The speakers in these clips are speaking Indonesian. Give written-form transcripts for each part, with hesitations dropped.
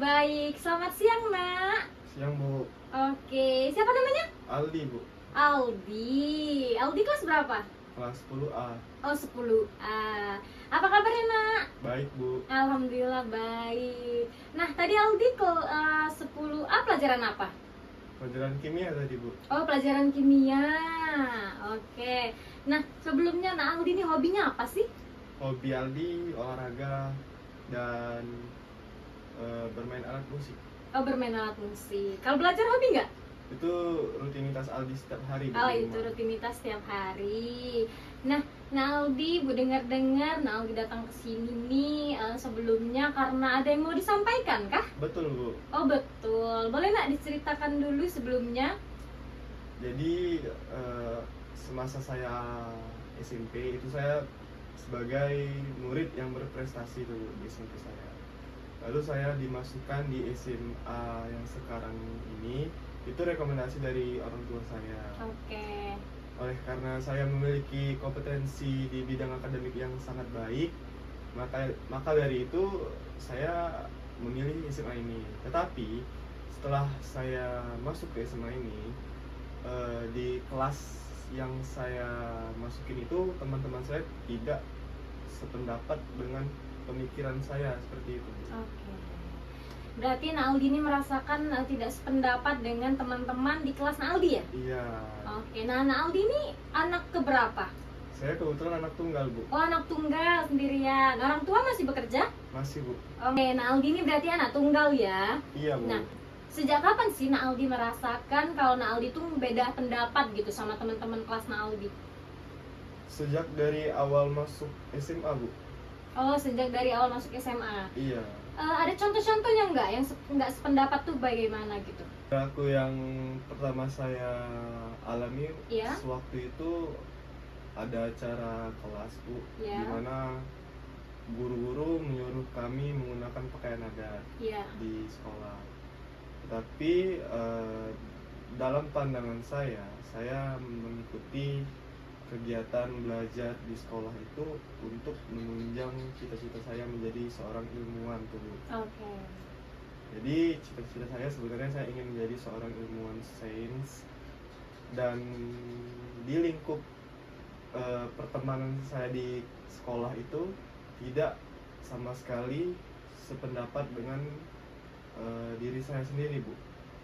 baik. Selamat siang, Nak. Siang, Bu. Oke, siapa namanya? Aldi, Bu. Aldi. Aldi kelas berapa? Kelas 10A. Oh, 10A. Apa kabarnya, Nak? Baik, Bu. Alhamdulillah baik. Nah, tadi Aldi ke 10A pelajaran apa? Pelajaran kimia tadi, Bu. Oh, pelajaran kimia. Oke. Nah, sebelumnya Nak Aldi ini hobinya apa sih? Hobi Aldi olahraga dan bermain alat musik. Oh, bermain alat musik. Kalau belajar hobi nggak? Itu rutinitas Aldi setiap hari, Bu, Oh, di itu rumah. rutinitas setiap hari. Nah, Aldi, Bu dengar-dengar Aldi datang ke sini nih sebelumnya karena ada yang mau disampaikan kah? Betul, Bu. Oh, betul. Boleh Nak diceritakan dulu sebelumnya? Jadi semasa saya SMP itu saya sebagai murid yang berprestasi tuh di SMP saya. Lalu saya dimasukkan di SMA yang sekarang ini, itu rekomendasi dari orang tua saya. Oke. Oleh karena saya memiliki kompetensi di bidang akademik yang sangat baik, maka dari itu saya memilih SMA ini. Tetapi setelah saya masuk ke SMA ini, di kelas yang saya masukin itu teman-teman saya tidak sependapat dengan pemikiran saya seperti itu. Oke. Berarti Aldi ini merasakan tidak sependapat dengan teman-teman di kelas Aldi ya? Iya. Oke. Nah, Aldi ini anak keberapa? Saya kebetulan anak tunggal, Bu. Oh, anak tunggal sendirian. Orang tua masih bekerja? Masih, Bu. Oke, Aldi ini berarti anak tunggal ya? Iya, Bu. Nah, sejak kapan sih Aldi merasakan kalau Aldi tuh beda pendapat gitu sama teman-teman kelas Aldi? Sejak dari awal masuk SMA, Bu. Oh, sejak dari awal masuk SMA. Iya. Ada contoh-contohnya nggak yang nggak sependapat tuh bagaimana gitu? Aku yang pertama saya alami Iya. sewaktu itu ada acara kelas, Bu, Iya. di mana guru-guru menyuruh kami menggunakan pakaian adat Iya. di sekolah. Tetapi dalam pandangan saya mengikuti kegiatan belajar di sekolah itu untuk menunjang cita-cita saya menjadi seorang ilmuwan tuh, Bu. Oke. Jadi cita-cita saya sebenarnya saya ingin menjadi seorang ilmuwan sains, dan di lingkup pertemanan saya di sekolah itu tidak sama sekali sependapat dengan diri saya sendiri, Bu.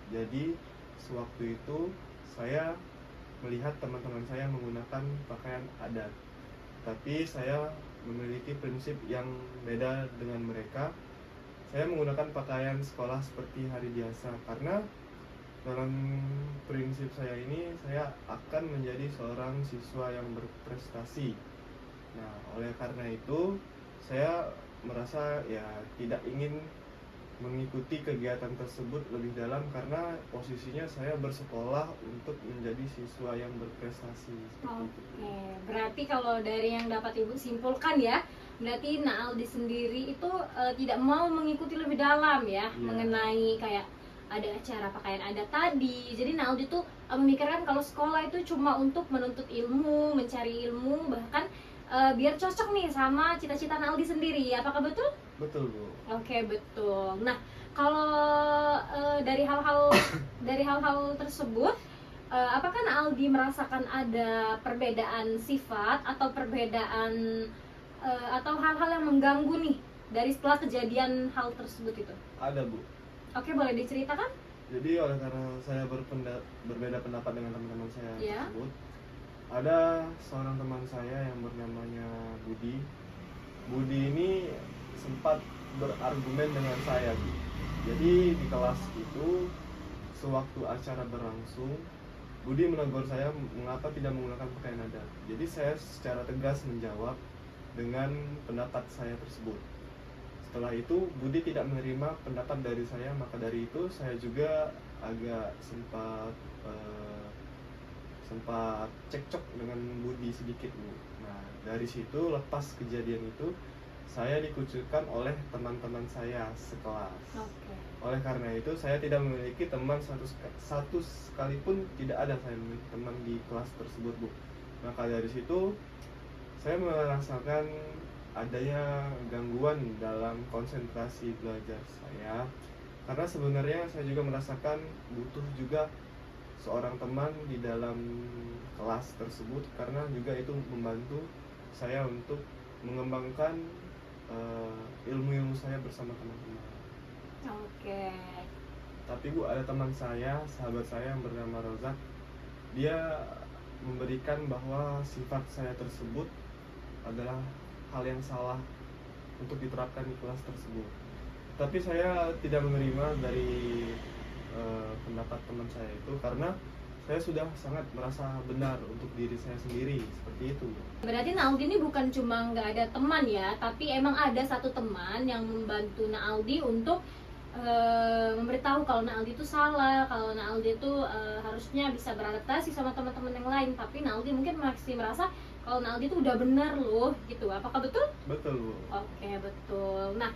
Jadi sewaktu itu saya melihat teman-teman saya menggunakan pakaian adat, tapi saya memiliki prinsip yang beda dengan mereka. Saya menggunakan pakaian sekolah seperti hari biasa karena dalam prinsip saya ini saya akan menjadi seorang siswa yang berprestasi. Nah, oleh karena itu saya merasa ya tidak ingin mengikuti kegiatan tersebut lebih dalam karena posisinya saya bersekolah untuk menjadi siswa yang berprestasi seperti itu. Oke, berarti kalau dari yang dapat Ibu simpulkan ya, berarti Aldi sendiri itu tidak mau mengikuti lebih dalam ya, Iya. mengenai kayak ada acara pakaian adat tadi. Jadi Aldi tuh memikirkan kalau sekolah itu cuma untuk menuntut ilmu, mencari ilmu, bahkan biar cocok nih sama cita-cita Aldi sendiri. Apakah betul? Betul, Bu. Oke, betul. Nah, kalau dari hal-hal tersebut, apakah Aldi merasakan ada perbedaan sifat atau perbedaan atau hal-hal yang mengganggu nih dari setelah kejadian hal tersebut itu? Ada, Bu. Oke, boleh diceritakan? Jadi oleh karena saya berbeda pendapat dengan teman-teman saya Ya. tersebut, ada seorang teman saya yang bernamanya Budi. Budi ini sempat berargumen dengan saya, Bu. Jadi di kelas itu sewaktu acara berlangsung, Budi menegur saya mengapa tidak menggunakan pakaian adat. Jadi saya secara tegas menjawab dengan pendapat saya tersebut. Setelah itu Budi tidak menerima pendapat dari saya, maka dari itu saya juga agak sempat cekcok dengan Budi sedikit, Bu. Nah, dari situ lepas kejadian itu saya dikucilkan oleh teman-teman saya sekelas. Oke. Oleh karena itu saya tidak memiliki teman satu sekalipun, tidak ada saya memiliki teman di kelas tersebut, Bu. Maka dari situ saya merasakan adanya gangguan dalam konsentrasi belajar saya, Karena sebenarnya saya juga merasakan butuh juga seorang teman di dalam kelas tersebut, karena juga itu membantu saya untuk mengembangkan ilmu-ilmu saya bersama teman-teman. Oke. Tapi Bu, ada teman saya, sahabat saya yang bernama Rozak. Dia memberikan bahwa sifat saya tersebut adalah hal yang salah untuk diterapkan di kelas tersebut. Tapi saya tidak menerima dari pendapat teman saya itu, karena saya sudah sangat merasa benar untuk diri saya sendiri, seperti itu. Berarti Naaldi ini bukan cuma nggak ada teman ya, tapi emang ada satu teman yang membantu Naaldi untuk memberitahu kalau Naaldi itu salah, kalau Naaldi itu harusnya bisa beradaptasi sama teman-teman yang lain. Tapi Naaldi mungkin masih merasa kalau Naaldi itu udah benar loh, gitu. Apakah betul? Betul, Bu. Oke, betul. Nah,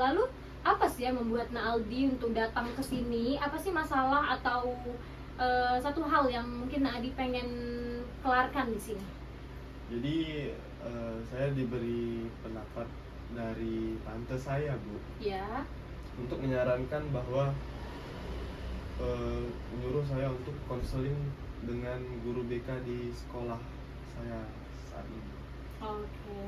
lalu apa sih yang membuat Naaldi untuk datang ke sini? Apa sih masalah atau satu hal yang mungkin Naaldi pengen kelarkan di sini? Jadi saya diberi pendapat dari tante saya, Bu, Ya. untuk menyarankan bahwa menyuruh saya untuk konseling dengan guru BK di sekolah saya saat ini. Oke.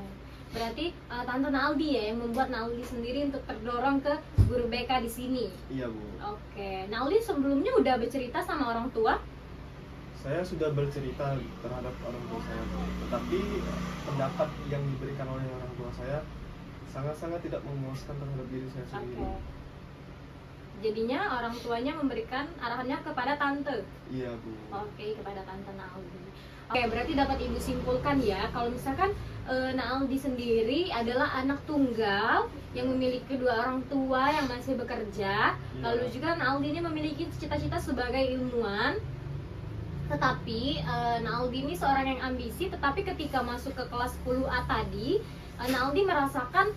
Berarti tante Naaldi ya yang membuat Naaldi sendiri untuk terdorong ke guru BK di sini. Iya, Bu. Oke. Naaldi sebelumnya udah bercerita sama orang tua? Saya sudah bercerita terhadap orang tua saya, Bu. Tetapi pendapat yang diberikan oleh orang tua saya sangat-sangat tidak memuaskan terhadap diri saya sendiri. Oke. Jadinya orang tuanya memberikan arahannya kepada tante. Iya, Bu. Oke, kepada tante Naaldi. Oke, berarti dapat ibu simpulkan ya, kalau misalkan Naaldi sendiri adalah anak tunggal yang memiliki kedua orang tua yang masih bekerja. Iya. Lalu juga Naaldi ini memiliki cita-cita sebagai ilmuwan. Tetapi Naaldi ini seorang yang ambisi, tetapi ketika masuk ke kelas 10A tadi, Naaldi merasakan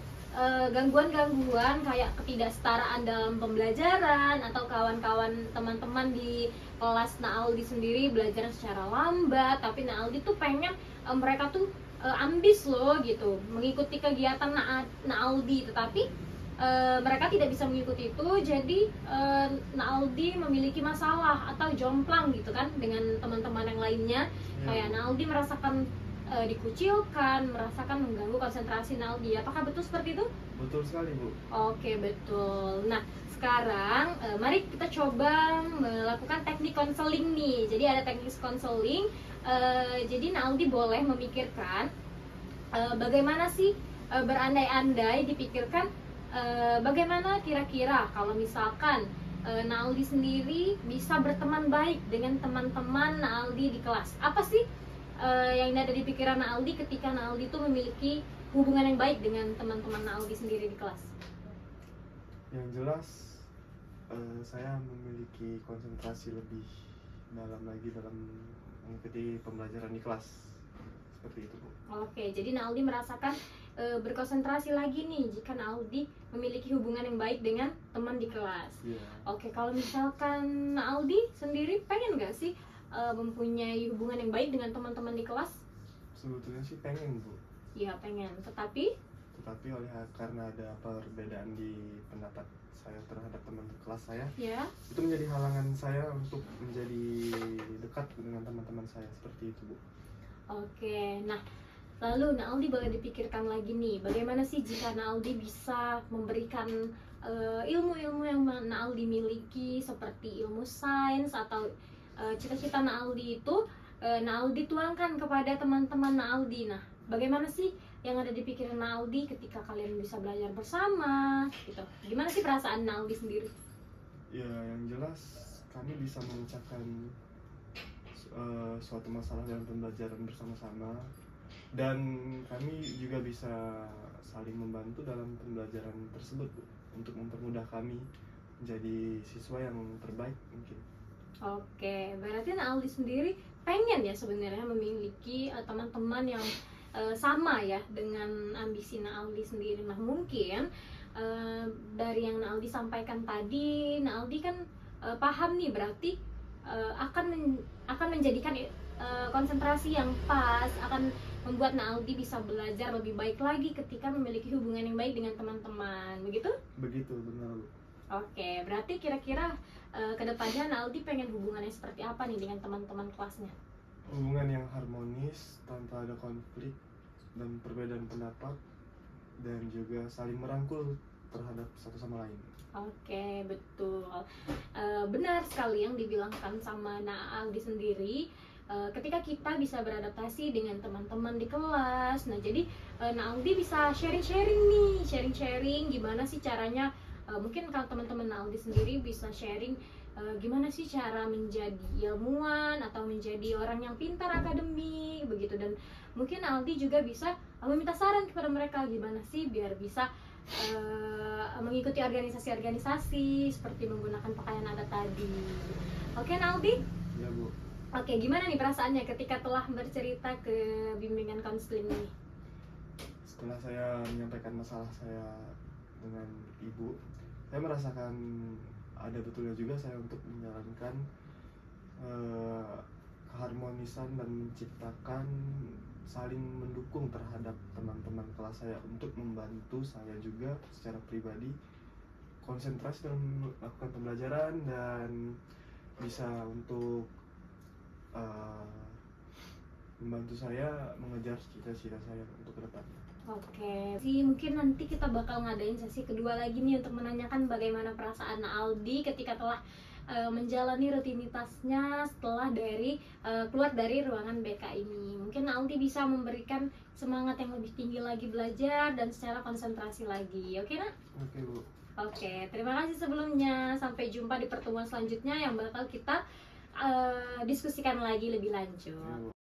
gangguan-gangguan kayak ketidaksetaraan dalam pembelajaran, atau kawan-kawan teman-teman di kelas Naaldi sendiri belajar secara lambat. Tapi Naaldi tuh pengen mereka tuh ambis loh gitu mengikuti kegiatan Naaldi, tetapi mereka tidak bisa mengikuti itu. Jadi Naaldi memiliki masalah atau jomplang gitu kan dengan teman-teman yang lainnya. Kayak Naaldi merasakan dikucilkan, merasakan mengganggu konsentrasi Naaldi. Apakah betul seperti itu? Betul sekali, Bu. Oke, betul. Nah, sekarang mari kita coba melakukan teknik konseling nih. Jadi ada teknik konseling. Jadi Naaldi boleh memikirkan bagaimana sih, berandai-andai dipikirkan bagaimana kira-kira kalau misalkan Naaldi sendiri bisa berteman baik dengan teman-teman Naaldi di kelas. Apa sih yang ada di pikiran Naaldi ketika Naaldi itu memiliki hubungan yang baik dengan teman-teman Naaldi sendiri di kelas? Yang jelas saya memiliki konsentrasi lebih dalam lagi dalam mengikuti pembelajaran di kelas, seperti itu, Bu. Oke, jadi Naaldi merasakan berkonsentrasi lagi nih jika Naaldi memiliki hubungan yang baik dengan teman di kelas. Iya. Oke, kalau misalkan Naaldi sendiri pengen nggak sih mempunyai hubungan yang baik dengan teman-teman di kelas? Sebetulnya sih pengen, Bu. Iya, pengen. Tetapi Karena ada perbedaan di pendapat saya terhadap teman kelas saya, ya. itu menjadi halangan saya untuk menjadi dekat dengan teman-teman saya, seperti itu, Bu. Oke, nah lalu Naaldi boleh dipikirkan lagi nih, bagaimana sih jika Naaldi bisa memberikan ilmu-ilmu yang Naaldi miliki seperti ilmu sains atau cita-cita Naaldi itu Naaldi tuangkan kepada teman-teman Naaldi. Nah, bagaimana sih yang ada di pikiran Naaldi ketika kalian bisa belajar bersama gitu? Gimana sih perasaan Naaldi sendiri? Ya, yang jelas kami bisa memecahkan suatu masalah dalam pembelajaran bersama-sama, dan kami juga bisa saling membantu dalam pembelajaran tersebut, Bu, untuk mempermudah kami menjadi siswa yang terbaik mungkin. Oke, berarti Naaldi sendiri pengen ya sebenarnya memiliki teman-teman yang sama ya dengan ambisi Naaldi sendiri. Nah, mungkin dari yang Naaldi sampaikan tadi, Naaldi kan paham nih, berarti akan menjadikan konsentrasi yang pas, akan membuat Naaldi bisa belajar lebih baik lagi ketika memiliki hubungan yang baik dengan teman-teman. Begitu? Begitu, benar, Bu. Oke, berarti kira-kira kedepannya Naldi pengen hubungannya seperti apa nih dengan teman-teman kelasnya? Hubungan yang harmonis tanpa ada konflik dan perbedaan pendapat, dan juga saling merangkul terhadap satu sama lain. Oke, betul. Benar sekali yang dibilangkan sama Naaldi sendiri. Ketika kita bisa beradaptasi dengan teman-teman di kelas, nah jadi Naaldi bisa sharing-sharing nih, sharing-sharing gimana sih caranya. Mungkin kalau teman-teman Naaldi sendiri bisa sharing gimana sih cara menjadi ilmuwan atau menjadi orang yang pintar akademik begitu, dan mungkin Aldi juga bisa meminta saran kepada mereka gimana sih biar bisa mengikuti organisasi-organisasi seperti menggunakan pakaian adat tadi. Oke, Naldi? Ya Bu. Oke, gimana nih perasaannya ketika telah bercerita ke bimbingan konseling ini? Setelah saya menyampaikan masalah saya dengan ibu, saya merasakan ada betulnya juga saya untuk menjalankan keharmonisan dan menciptakan saling mendukung terhadap teman-teman kelas saya untuk membantu saya juga secara pribadi konsentrasi dalam melakukan pembelajaran dan bisa untuk membantu saya mengejar cita-cita saya untuk kedepannya. Oke, sih mungkin nanti kita bakal ngadain sesi kedua lagi nih untuk menanyakan bagaimana perasaan Aldi ketika telah menjalani rutinitasnya setelah keluar dari ruangan BK ini. Mungkin Aldi bisa memberikan semangat yang lebih tinggi lagi belajar dan secara konsentrasi lagi. Oke, Nak? Oke Bu. Oke, terima kasih sebelumnya. Sampai jumpa di pertemuan selanjutnya yang bakal kita diskusikan lagi lebih lanjut. Ya, Bu.